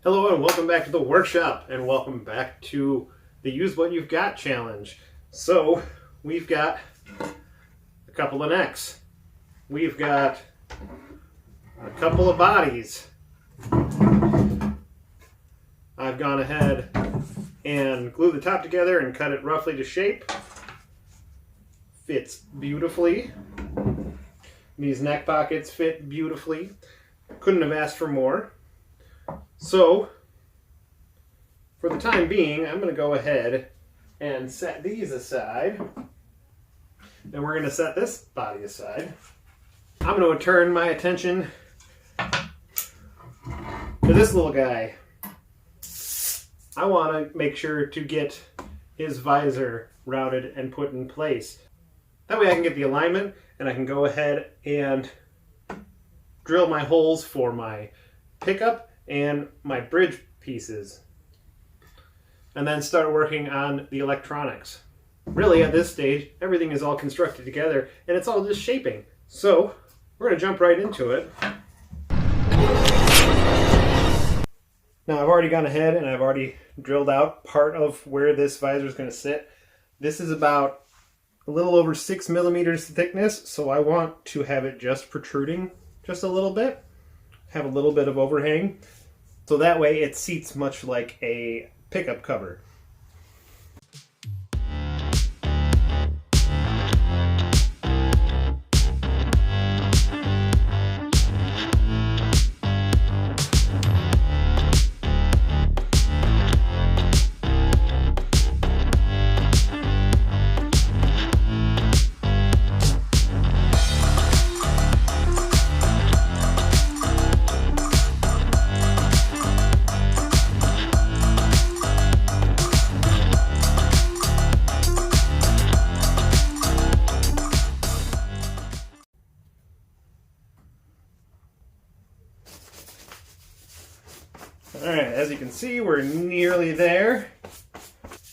Hello and welcome back to the workshop, and welcome back to the Use What You've Got challenge. So we've got a couple of necks, we've got a couple of bodies. I've gone ahead and glued the top together and cut it roughly to shape. Fits beautifully. These neck pockets fit beautifully. Couldn't have asked for more. So, for the time being, I'm going to go ahead and set these aside. And we're going to set this body aside. I'm going to turn my attention to this little guy. I want to make sure to get his visor routed and put in place. That way I can get the alignment and I can go ahead and drill my holes for my pickup and my bridge pieces, and then start working on the electronics. Really, at this stage, everything is all constructed together and it's all just shaping. So we're going to jump right into it. Now I've already gone ahead and I've already drilled out part of where this visor is going to sit. This is about a little over 6 millimeters thickness, so I want to have it just protruding just a little bit. Have a little bit of overhang, so that way it seats much like a pickup cover. Alright, as you can see, we're nearly there.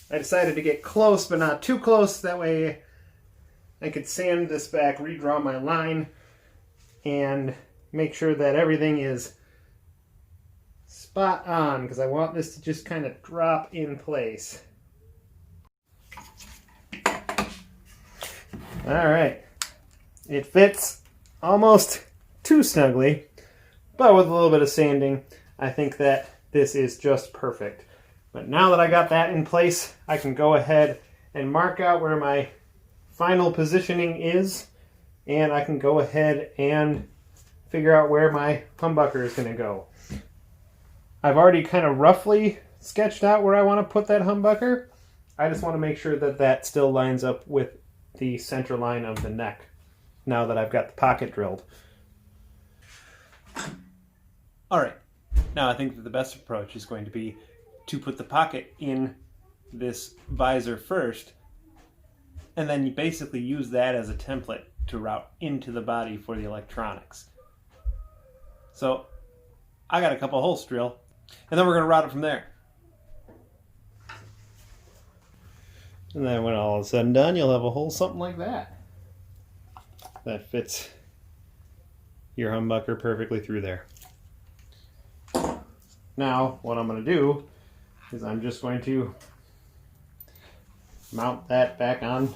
I decided to get close, but not too close. That way I could sand this back, redraw my line, and make sure that everything is spot on, because I want this to just kind of drop in place. Alright, it fits almost too snugly, but with a little bit of sanding, I think that this is just perfect. But now that I got that in place, I can go ahead and mark out where my final positioning is, and I can go ahead and figure out where my humbucker is going to go. I've already kind of roughly sketched out where I want to put that humbucker. I just want to make sure that that still lines up with the center line of the neck, now that I've got the pocket drilled. Alright. Now I think that the best approach is going to be to put the pocket in this visor first, and then you basically use that as a template to route into the body for the electronics. So I got a couple holes to drill, and then we're going to route it from there. And then when all is said and done, you'll have a hole something like that. That fits your humbucker perfectly through there. Now, what I'm going to do is I'm just going to mount that back on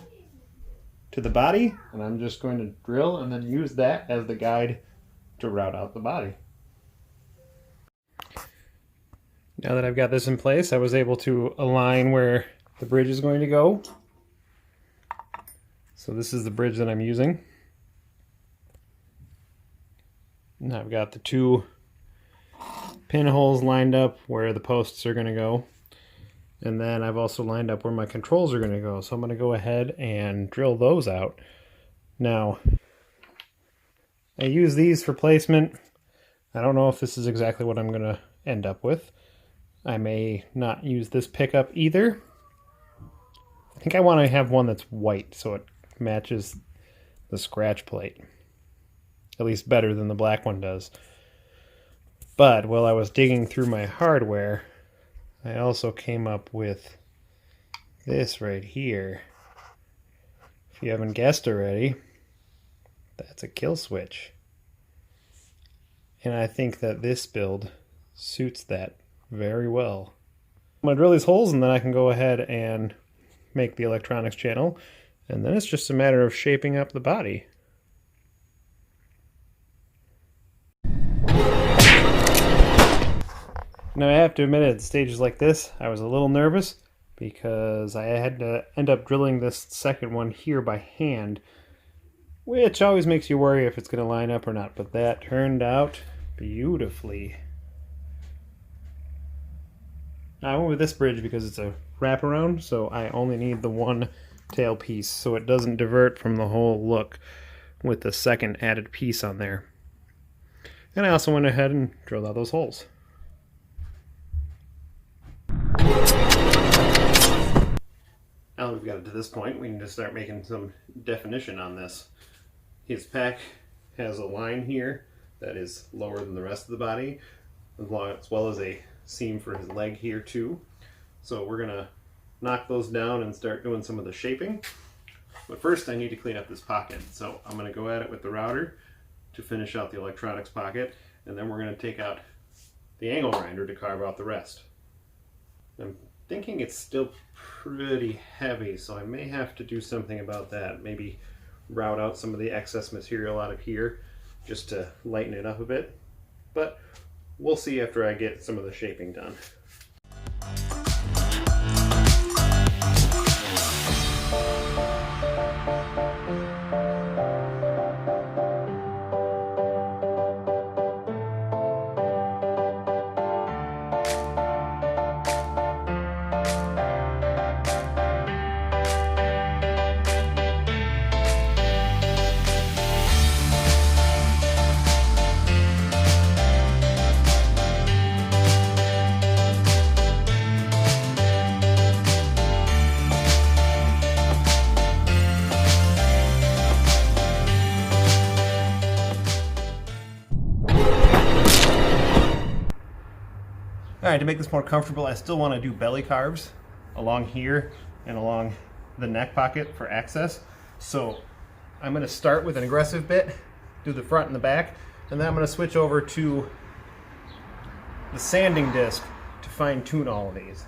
to the body, and I'm just going to drill and then use that as the guide to route out the body. Now that I've got this in place, I was able to align where the bridge is going to go. So this is the bridge that I'm using. And I've got the two pinholes lined up where the posts are going to go, and then I've also lined up where my controls are going to go, so I'm going to go ahead and drill those out. Now I use these for placement. I don't know if this is exactly what I'm going to end up with. I may not use this pickup either. I think I want to have one that's white so it matches the scratch plate, at least better than the black one does. But while I was digging through my hardware, I also came up with this right here. If you haven't guessed already, that's a kill switch. And I think that this build suits that very well. I'm going to drill these holes and then I can go ahead and make the electronics channel, and then it's just a matter of shaping up the body. Now I have to admit, at stages like this, I was a little nervous because I had to end up drilling this second one here by hand, which always makes you worry if it's going to line up or not, but that turned out beautifully. I went with this bridge because it's a wraparound, so I only need the one tail piece, so it doesn't divert from the whole look with the second added piece on there. And I also went ahead and drilled out those holes. Now that we've got it to this point, we need to start making some definition on this. His pack has a line here that is lower than the rest of the body, as well as a seam for his leg here too. So we're gonna knock those down and start doing some of the shaping. But first I need to clean up this pocket. So I'm gonna go at it with the router to finish out the electronics pocket, and then we're gonna take out the angle grinder to carve out the rest. I'm thinking it's still pretty heavy, so I may have to do something about that. Maybe route out some of the excess material out of here just to lighten it up a bit. But we'll see after I get some of the shaping done. Alright, to make this more comfortable, I still want to do belly carves along here and along the neck pocket for access. So I'm going to start with an aggressive bit, do the front and the back, and then I'm going to switch over to the sanding disc to fine tune all of these.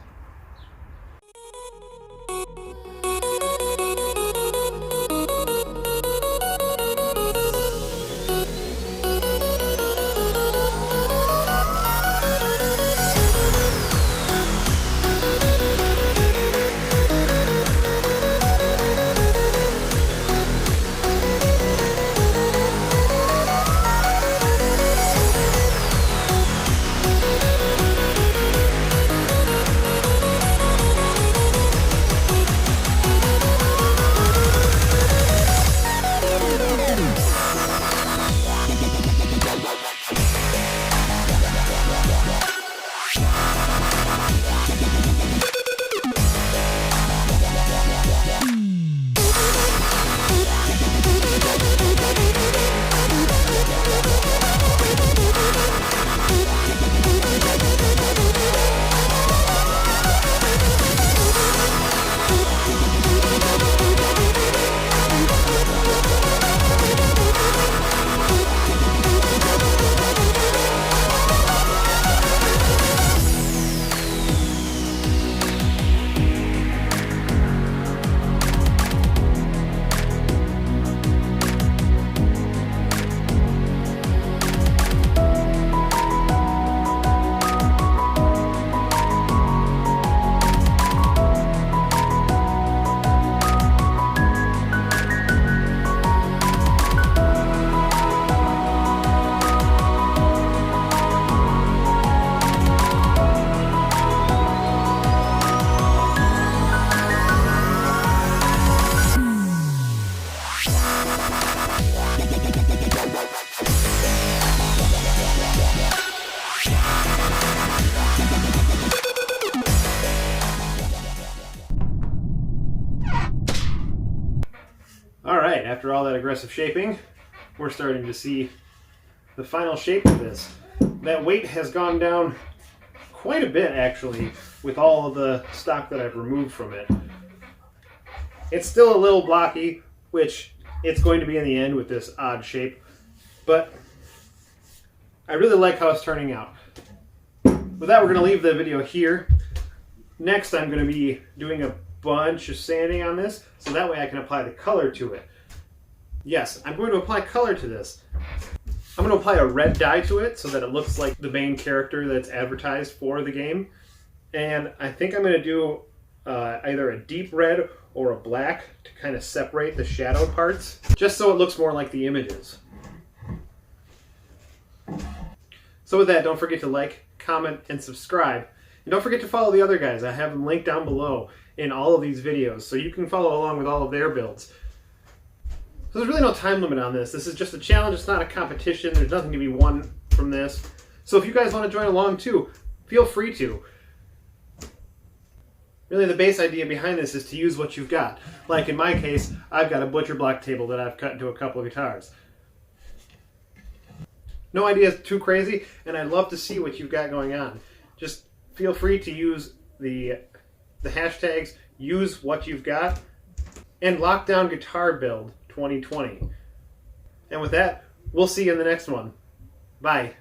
Alright, after all that aggressive shaping, we're starting to see the final shape of this. That weight has gone down quite a bit actually with all of the stock that I've removed from it. It's still a little blocky, which it's going to be in the end with this odd shape, but I really like how it's turning out. with that, we're going to leave the video here. Next, I'm going to be doing a bunch of sanding on this, so that way I can apply the color to it. Yes, I'm going to apply color to this. I'm going to apply a red dye to it so that it looks like the main character that's advertised for the game. And I think I'm going to do either a deep red or a black to kind of separate the shadowed parts, just so it looks more like the images. So with that, don't forget to like, comment, and subscribe. And don't forget to follow the other guys. I have them linked down below in all of these videos, so you can follow along with all of their builds. So there's really no time limit on this. This is just a challenge. It's not a competition. There's nothing to be won from this. So if you guys want to join along too, feel free to. Really, the base idea behind this is to use what you've got. Like in my case, I've got a butcher block table that I've cut into a couple of guitars. No idea is too crazy, and I'd love to see what you've got going on. Just feel free to use the hashtags, use what you've got, and Lockdown Guitar Build 2020. And with that, we'll see you in the next one. Bye.